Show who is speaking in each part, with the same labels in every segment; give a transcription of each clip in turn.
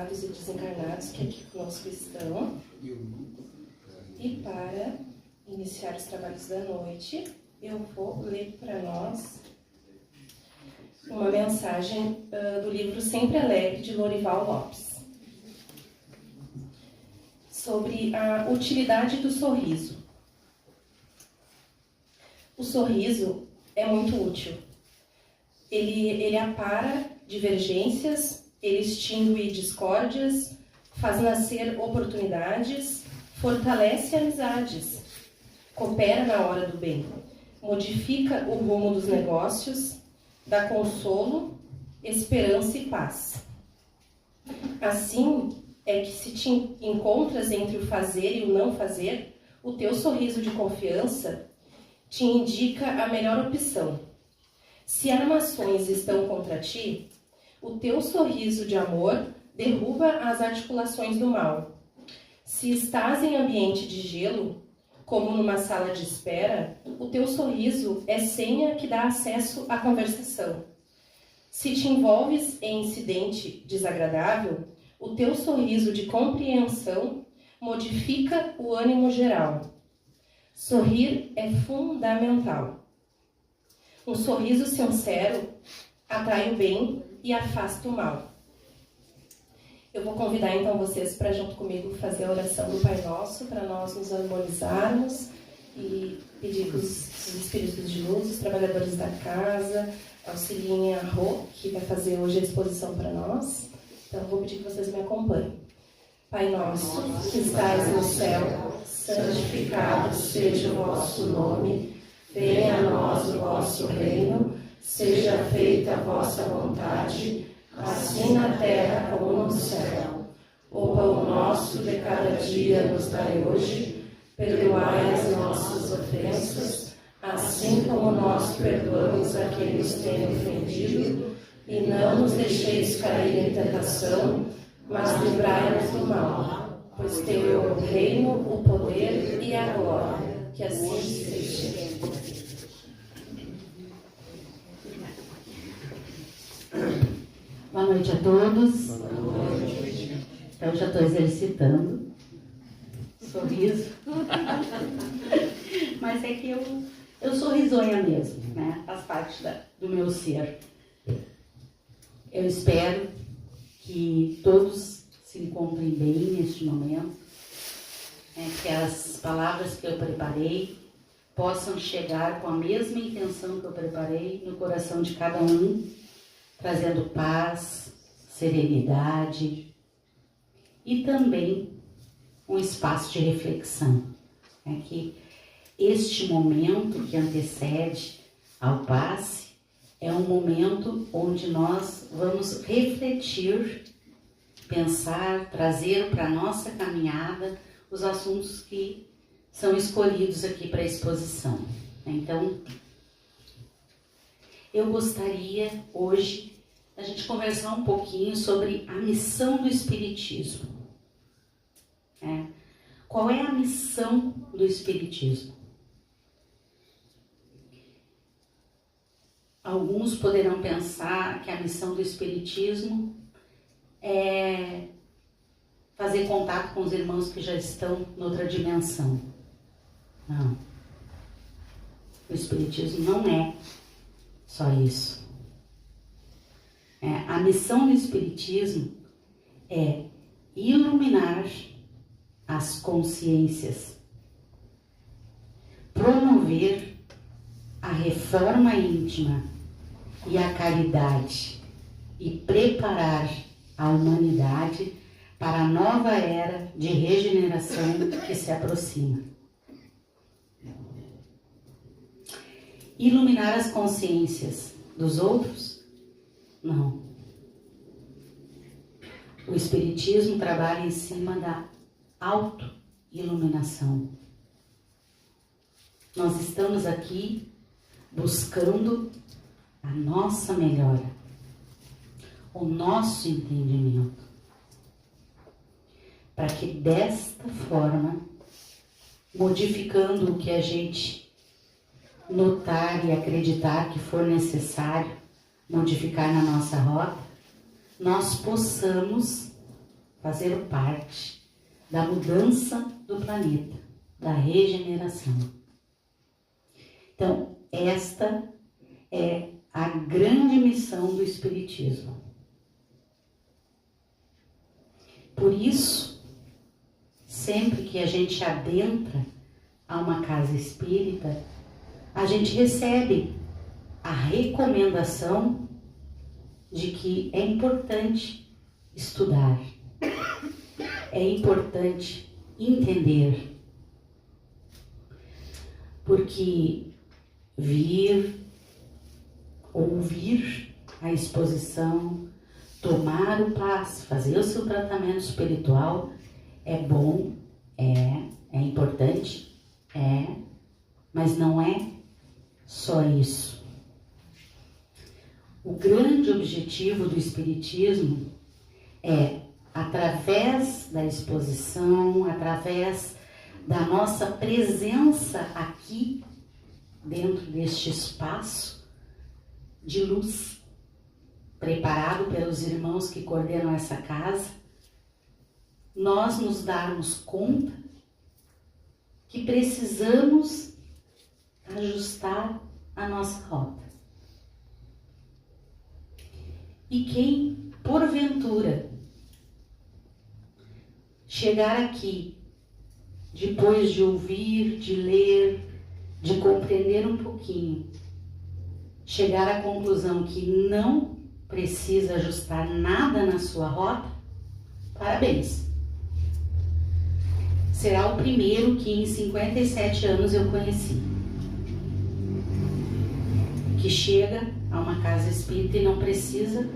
Speaker 1: encarnados e desencarnados que aqui conosco estão. E para iniciar os trabalhos da noite, eu vou ler para nós uma mensagem do livro Sempre Alegre, de Lorival Lopes, sobre a utilidade do sorriso. O sorriso é muito útil. Ele apara divergências, ele extingue discórdias, faz nascer oportunidades, fortalece amizades, coopera na hora do bem, modifica o rumo dos negócios, dá consolo, esperança e paz. Assim é que, se te encontras entre o fazer e o não fazer, o teu sorriso de confiança te indica a melhor opção. Se armações estão contra ti, o teu sorriso de amor derruba as articulações do mal. Se estás em ambiente de gelo, como numa sala de espera, o teu sorriso é senha que dá acesso à conversação. Se te envolves em incidente desagradável, o teu sorriso de compreensão modifica o ânimo geral. Sorrir é fundamental. Um sorriso sincero atrai o bem e afasta o mal. Eu vou convidar então vocês para, junto comigo, fazer a oração do Pai Nosso, para nós nos harmonizarmos e pedir que os espíritos de luz, os trabalhadores da casa, auxiliem a Rô, que vai fazer hoje a exposição para nós. Então, eu vou pedir que vocês me acompanhem. Pai nosso, que estais no céu, santificado seja o vosso nome, venha a nós o vosso reino, seja feita a vossa vontade, assim na terra como no céu. O pão nosso de cada dia nos dai hoje, perdoai as nossas ofensas, assim como nós perdoamos a quem nos tem ofendido, e não nos deixeis cair em tentação, mas livrai-nos do mal, pois teu é o reino, o poder e a glória, que assim seja.
Speaker 2: Boa noite a todos. Então, já estou exercitando. Sorriso. Mas é que eu sou risonha mesmo, né? Faz parte do meu ser. Eu espero que todos se encontrem bem neste momento, que as palavras que eu preparei possam chegar com a mesma intenção que eu preparei no coração de cada um, trazendo paz, serenidade e também um espaço de reflexão. Que este momento que antecede ao passe é um momento onde nós vamos refletir, pensar, trazer para a nossa caminhada os assuntos que são escolhidos aqui para a exposição. Então, eu gostaria hoje a gente conversar um pouquinho sobre a missão do Espiritismo. Qual é a missão do Espiritismo? Alguns poderão pensar que a missão do Espiritismo é fazer contato com os irmãos que já estão noutra dimensão. Não. O Espiritismo não é só isso. A missão do Espiritismo é iluminar as consciências, promover a reforma íntima e a caridade e preparar a humanidade para a nova era de regeneração que se aproxima. Iluminar as consciências dos outros? Não. O Espiritismo trabalha em cima da auto-iluminação. Nós estamos aqui buscando a nossa melhora, o nosso entendimento, para que desta forma, modificando o que a gente notar e acreditar que for necessário modificar na nossa rota, nós possamos fazer parte da mudança do planeta, da regeneração. Então, esta é a grande missão do Espiritismo. Por isso, sempre que a gente adentra a uma casa espírita, a gente recebe a recomendação de que é importante estudar, é importante entender, porque vir, ouvir a exposição, tomar o passe, fazer o seu tratamento espiritual é bom, é importante, mas não é só isso. O grande objetivo do Espiritismo é, através da exposição, através da nossa presença aqui, dentro deste espaço de luz, preparado pelos irmãos que coordenam essa casa, nós nos darmos conta que precisamos ajustar a nossa rota. E quem, porventura, chegar aqui, depois de ouvir, de ler, de compreender um pouquinho, chegar à conclusão que não precisa ajustar nada na sua rota, parabéns. Será o primeiro que em 57 anos eu conheci, que chega a uma casa espírita e não precisa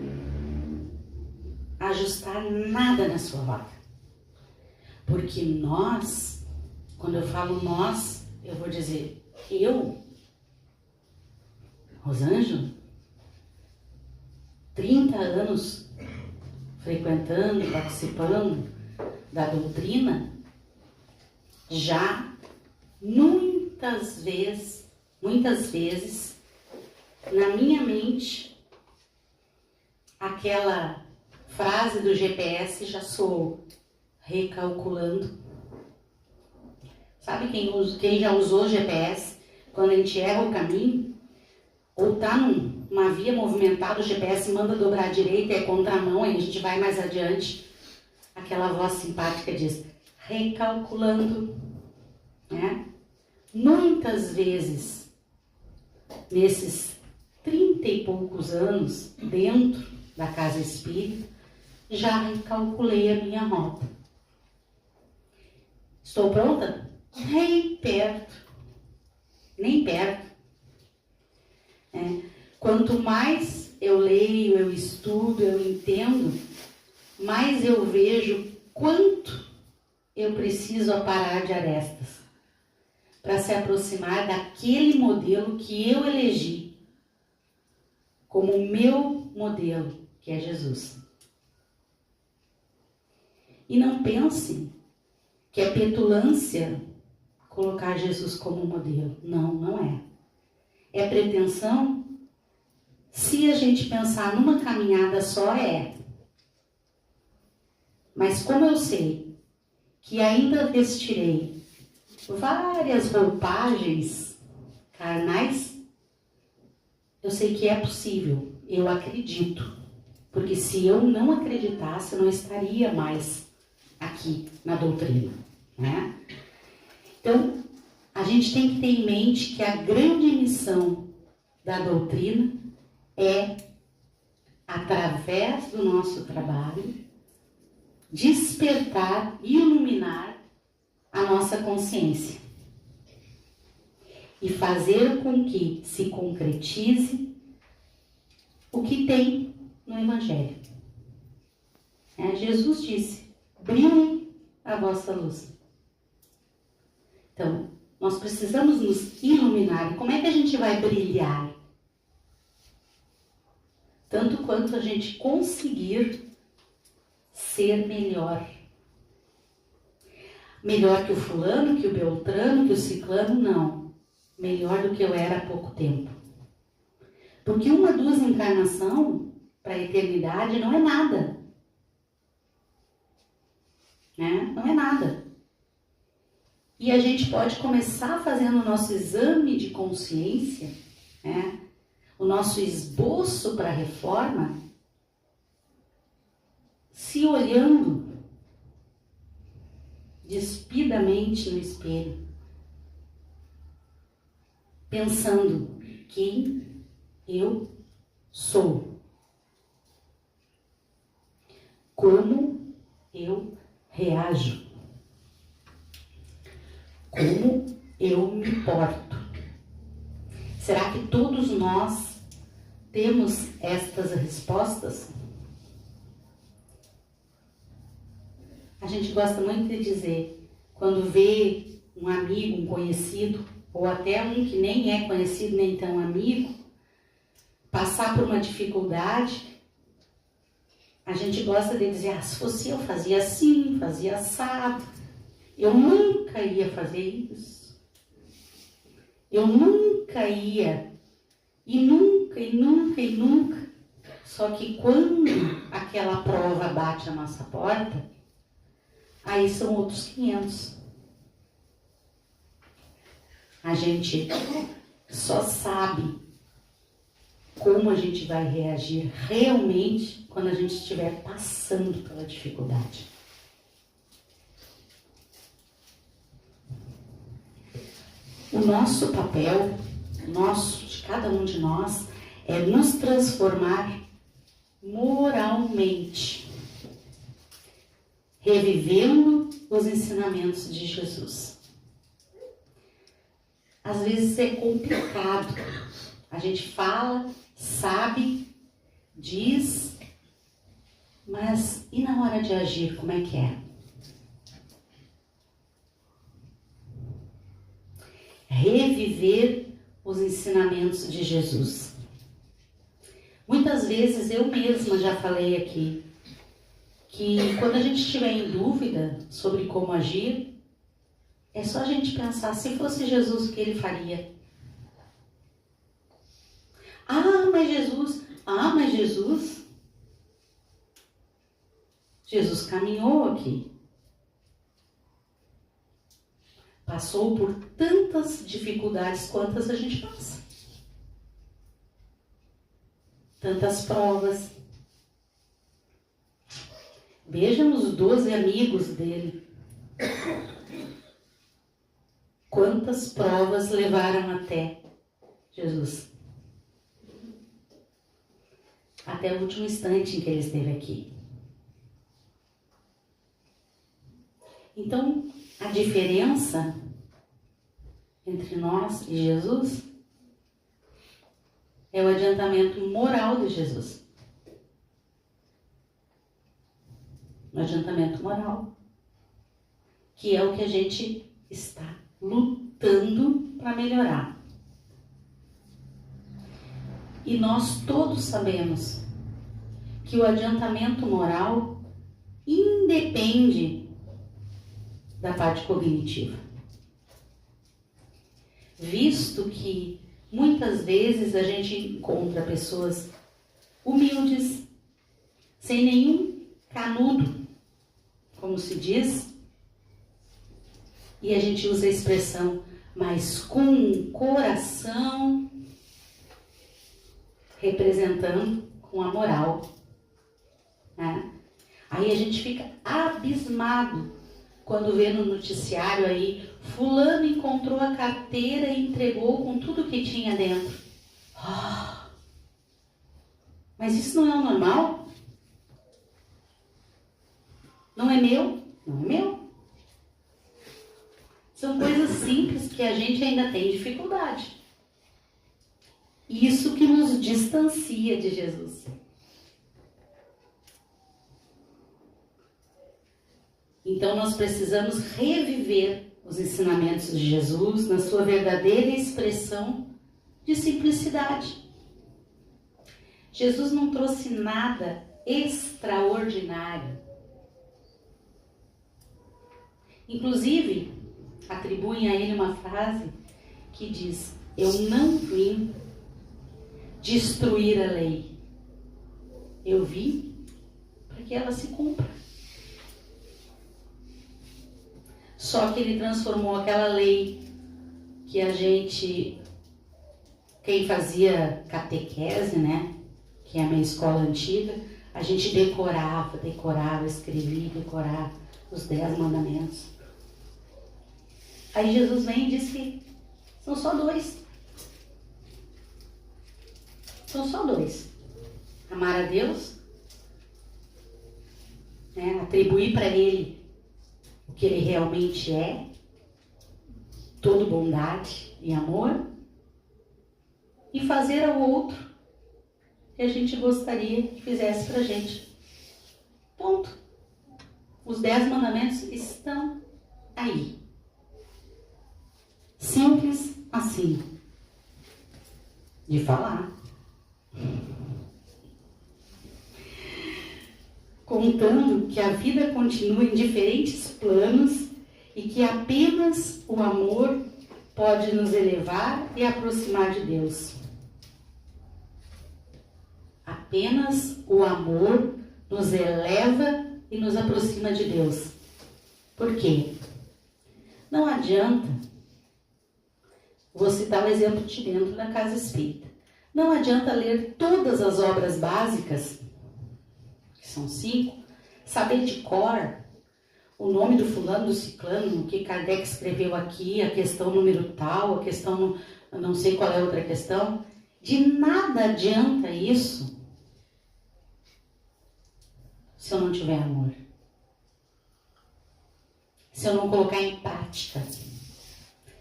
Speaker 2: ajustar nada na sua rota. Porque nós, quando eu falo nós, eu vou dizer eu, Rosângela, 30 anos frequentando, participando da doutrina, já muitas vezes, na minha mente, aquela frase do GPS já soou, recalculando. Sabe quem já usou GPS? Quando a gente erra o caminho, ou tá numa via movimentada, o GPS manda dobrar à direita, é contramão, aí a gente vai mais adiante. Aquela voz simpática diz, recalculando, né? Muitas vezes, nesses 30 e poucos anos, dentro da casa espírita, já recalculei a minha rota. Estou pronta? Nem perto. Quanto mais eu leio, eu estudo, eu entendo, mais eu vejo quanto eu preciso aparar de arestas para se aproximar daquele modelo que eu elegi como o meu modelo, que é Jesus. E não pense que é petulância colocar Jesus como modelo. Não, não é. É pretensão? Se a gente pensar numa caminhada só, é. Mas como eu sei que ainda vestirei várias roupagens carnais, eu sei que é possível, eu acredito. Porque se eu não acreditasse, eu não estaria mais aqui na doutrina, né? Então, a gente tem que ter em mente que a grande missão da doutrina é, através do nosso trabalho, despertar e iluminar a nossa consciência e fazer com que se concretize o que tem no Evangelho. Jesus disse, brilhe a vossa luz. Então, nós precisamos nos iluminar. E como é que a gente vai brilhar? Tanto quanto a gente conseguir ser melhor. Melhor que o fulano, que o beltrano, que o ciclano, não. Melhor do que eu era há pouco tempo. Porque 1 ou 2 encarnações para a eternidade não é nada. né? Não é nada. E a gente pode começar fazendo o nosso exame de consciência, né? O nosso esboço para a reforma, se olhando despidamente no espelho, pensando quem eu sou, como eu reajo, como eu me porto. Será que todos nós temos estas respostas? A gente gosta muito de dizer, quando vê um amigo, um conhecido, ou até um que nem é conhecido, nem tão amigo, passar por uma dificuldade, a gente gosta de dizer, se fosse eu, fazia assim, fazia assado. Eu nunca ia fazer isso. Eu nunca ia. E nunca, e nunca, e nunca. Só que quando aquela prova bate a nossa porta, aí são outros 500. A gente só sabe como a gente vai reagir realmente quando a gente estiver passando pela dificuldade. O nosso papel, de cada um de nós, é nos transformar moralmente, revivendo os ensinamentos de Jesus. Às vezes é complicado. A gente fala, sabe, diz, mas e na hora de agir, como é que é? Reviver os ensinamentos de Jesus. Muitas vezes eu mesma já falei aqui que quando a gente estiver em dúvida sobre como agir, é só a gente pensar, se fosse Jesus, o que ele faria? Mas Jesus caminhou aqui. Passou por tantas dificuldades quantas a gente passa. Tantas provas. Vejam os 12 amigos dele. Quantas provas levaram até Jesus. Até o último instante em que ele esteve aqui. Então, a diferença entre nós e Jesus é o adiantamento moral de Jesus. O adiantamento moral, que é o que a gente está lutando para melhorar. E nós todos sabemos que o adiantamento moral independe da parte cognitiva. Visto que muitas vezes a gente encontra pessoas humildes, sem nenhum canudo, como se diz, e a gente usa a expressão, mas com o coração representando com a moral, né? Aí a gente fica abismado quando vê no noticiário aí, fulano encontrou a carteira e entregou com tudo que tinha dentro. Mas isso não é o normal? Não é meu? Não é meu. São coisas simples que a gente ainda tem dificuldade. Isso que nos distancia de Jesus. Então nós precisamos reviver os ensinamentos de Jesus na sua verdadeira expressão de simplicidade. Jesus não trouxe nada extraordinário. Inclusive, atribuem a ele uma frase que diz: eu não vim destruir a lei. Eu vim para que ela se cumpra. Só que ele transformou aquela lei que a gente, quem fazia catequese, né, que é a minha escola antiga, a gente decorava, escrevia, decorava os 10 mandamentos. Aí Jesus vem e diz que são só 2. São só 2. Amar a Deus, né, atribuir para Ele o que Ele realmente é, toda bondade e amor, e fazer ao outro que a gente gostaria que fizesse pra gente. Ponto. Os 10 mandamentos estão aí. Simples assim. De falar. Contando que a vida continua em diferentes planos e que apenas o amor pode nos elevar e aproximar de Deus. Apenas o amor nos eleva e nos aproxima de Deus. Por quê? Não adianta, vou citar o exemplo de dentro da casa espírita, não adianta ler todas as obras básicas, que são 5, saber de cor o nome do fulano, do ciclano, o que Kardec escreveu aqui, a questão número tal, a questão, não sei qual é a outra questão. De nada adianta isso se eu não tiver amor. Se eu não colocar em prática.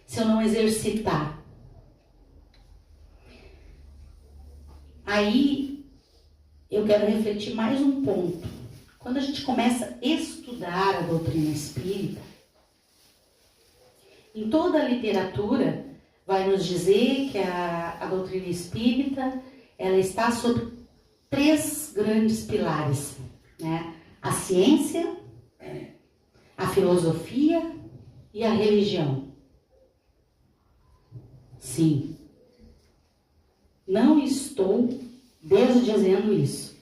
Speaker 2: Se eu não exercitar. Aí, eu quero refletir mais um ponto. Quando a gente começa a estudar a doutrina espírita, em toda a literatura vai nos dizer que a doutrina espírita ela está sobre 3 grandes pilares, né? A ciência, a filosofia e a religião. Sim, não estou desdizendo isso.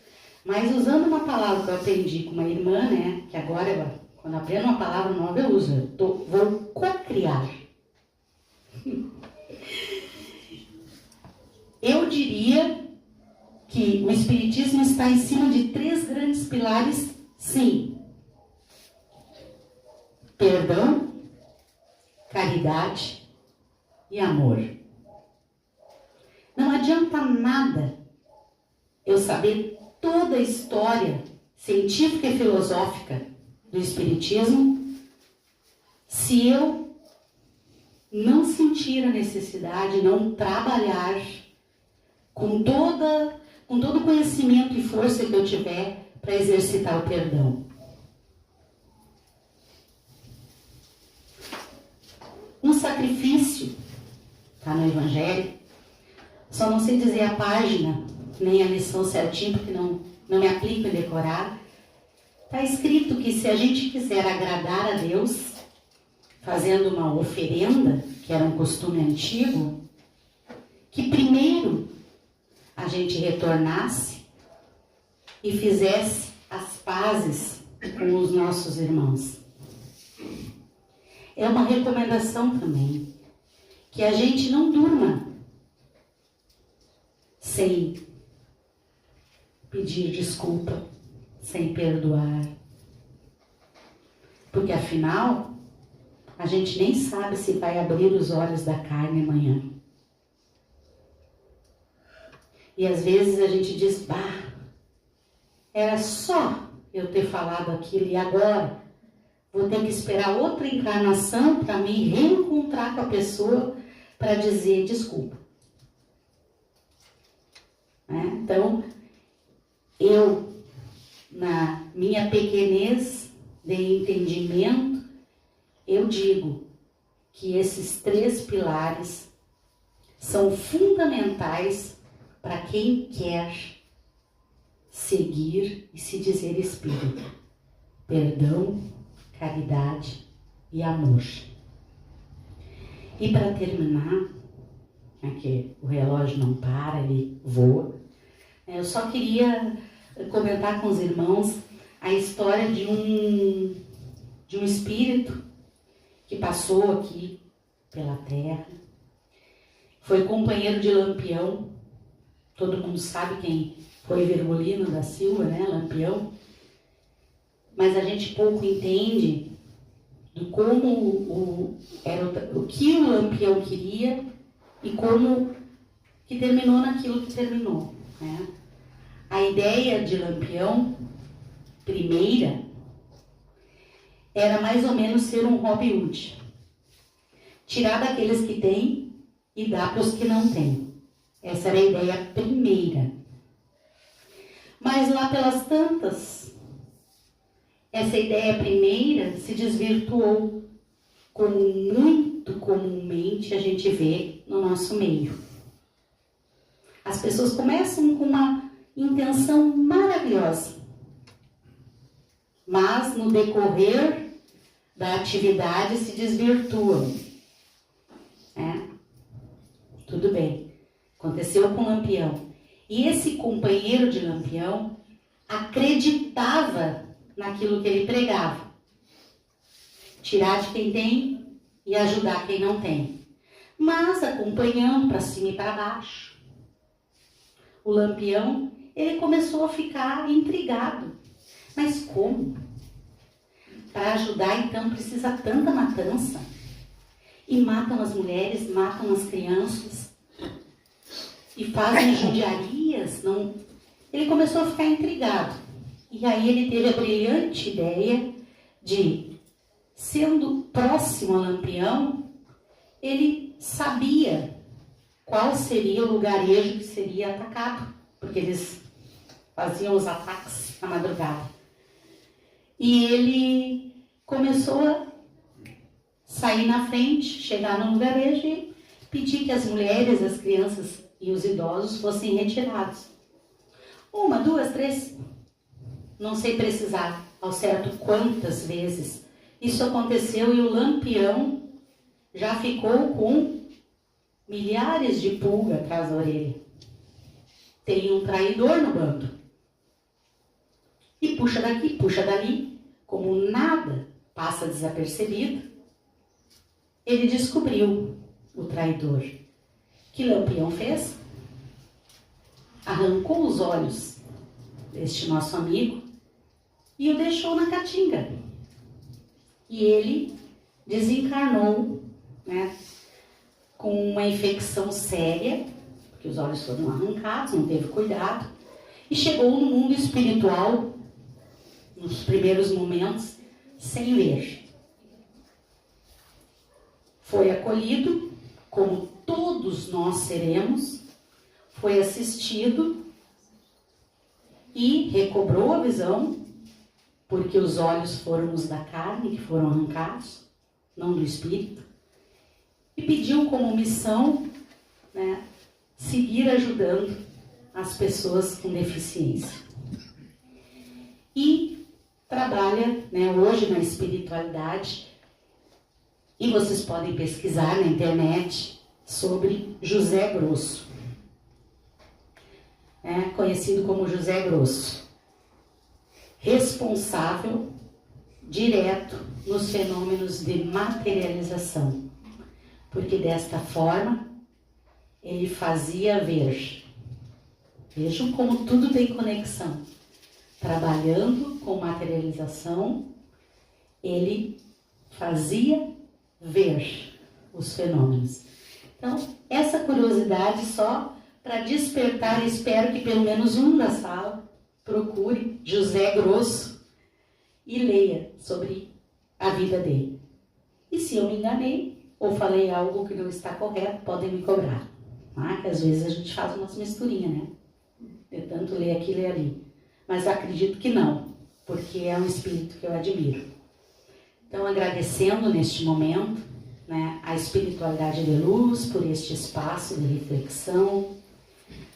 Speaker 2: Mas usando uma palavra que eu aprendi com uma irmã, né? Que agora, quando eu aprendo uma palavra nova, eu uso. Vou co-criar. Eu diria que o Espiritismo está em cima de 3 grandes pilares, sim. Perdão, caridade e amor. Não adianta nada eu saber toda a história científica e filosófica do Espiritismo, se eu não sentir a necessidade, não trabalhar com todo o conhecimento e força que eu tiver para exercitar o perdão. Um sacrifício, está no Evangelho, só não sei dizer a página, nem a lição certinho, porque não me aplico em decorar. Está escrito que se a gente quiser agradar a Deus, fazendo uma oferenda, que era um costume antigo, que primeiro a gente retornasse e fizesse as pazes com os nossos irmãos. É uma recomendação também, que a gente não durma sem pedir desculpa, sem perdoar. Porque afinal, a gente nem sabe se vai abrir os olhos da carne amanhã. E às vezes a gente diz, bah, era só eu ter falado aquilo e agora vou ter que esperar outra encarnação para me reencontrar com a pessoa para dizer desculpa. Né? Então, eu, na minha pequenez de entendimento, eu digo que esses 3 pilares são fundamentais para quem quer seguir e se dizer espírita. Perdão, caridade e amor. E para terminar, aqui o relógio não para, ele voa, eu só queria comentar com os irmãos a história de um espírito que passou aqui pela terra. Foi companheiro de Lampião. Todo mundo sabe quem foi Virgulino da Silva, né? Lampião. Mas a gente pouco entende de como o que o Lampião queria e como que terminou naquilo que terminou, né? A ideia de Lampião, primeira, era mais ou menos ser um Robin Hood. Tirar daqueles que têm e dar para os que não têm. Essa era a ideia primeira. Mas lá pelas tantas, essa ideia primeira se desvirtuou, como muito comumente a gente vê no nosso meio. As pessoas começam com uma intenção maravilhosa, mas no decorrer da atividade se desvirtuam. Tudo bem, aconteceu com Lampião. E esse companheiro de Lampião acreditava naquilo que ele pregava. Tirar de quem tem e ajudar quem não tem. Mas acompanhando para cima e para baixo. O Lampião, ele começou a ficar intrigado. Mas como? Para ajudar, então, precisa tanta matança. E matam as mulheres, matam as crianças. E fazem judiarias. Não... Ele começou a ficar intrigado. E aí ele teve a brilhante ideia de, sendo próximo a Lampião, ele sabia qual seria o lugarejo que seria atacado. Porque eles faziam os ataques na madrugada. E ele começou a sair na frente, chegar no lugarejo e pedir que as mulheres, as crianças e os idosos fossem retirados. 1, 2, 3, não sei precisar ao certo quantas vezes isso aconteceu, e o Lampião já ficou com milhares de pulgas atrás da orelha. Tem um traidor no bando. E puxa daqui, puxa dali, como nada passa desapercebido. Ele descobriu o traidor. Que Lampião fez? Arrancou os olhos deste nosso amigo e o deixou na caatinga. E ele desencarnou, né, com uma infecção séria, porque os olhos foram arrancados, não teve cuidado, e chegou no mundo espiritual, nos primeiros momentos, sem ver. Foi acolhido, como todos nós seremos, foi assistido e recobrou a visão, porque os olhos foram os da carne que foram arrancados, não do espírito, e pediu como missão, né, seguir ajudando as pessoas com deficiência. E trabalha, né, hoje na espiritualidade, e vocês podem pesquisar na internet sobre José Grosso, conhecido como José Grosso, responsável direto nos fenômenos de materialização, porque desta forma ele fazia ver. Vejam como tudo tem conexão. Trabalhando com materialização, ele fazia ver os fenômenos. Então, essa curiosidade só para despertar, espero que pelo menos um da sala procure José Grosso e leia sobre a vida dele. E se eu me enganei ou falei algo que não está correto, podem me cobrar. Que às vezes a gente faz umas misturinhas, né? De tanto ler aqui e ler ali. Mas acredito que não, porque é um espírito que eu admiro. Então, agradecendo neste momento, né, a espiritualidade de luz por este espaço de reflexão,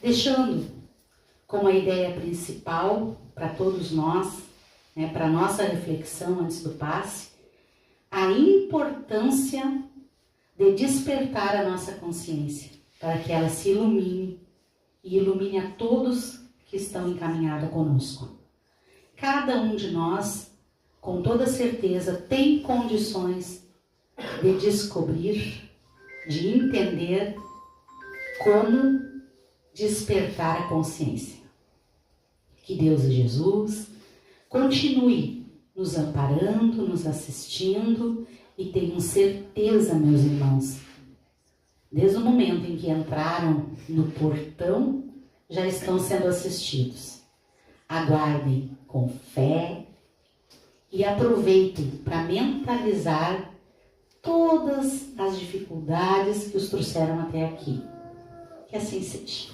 Speaker 2: deixando como a ideia principal para todos nós, né, para a nossa reflexão antes do passe, a importância de despertar a nossa consciência, para que ela se ilumine e ilumine a todos que estão encaminhados conosco. Cada um de nós, com toda certeza, tem condições de descobrir, de entender como despertar a consciência. Que Deus e Jesus continue nos amparando, nos assistindo, e tenham certeza, meus irmãos, desde o momento em que entraram no portão, já estão sendo assistidos. Aguardem com fé e aproveitem para mentalizar todas as dificuldades que os trouxeram até aqui. Que assim seja.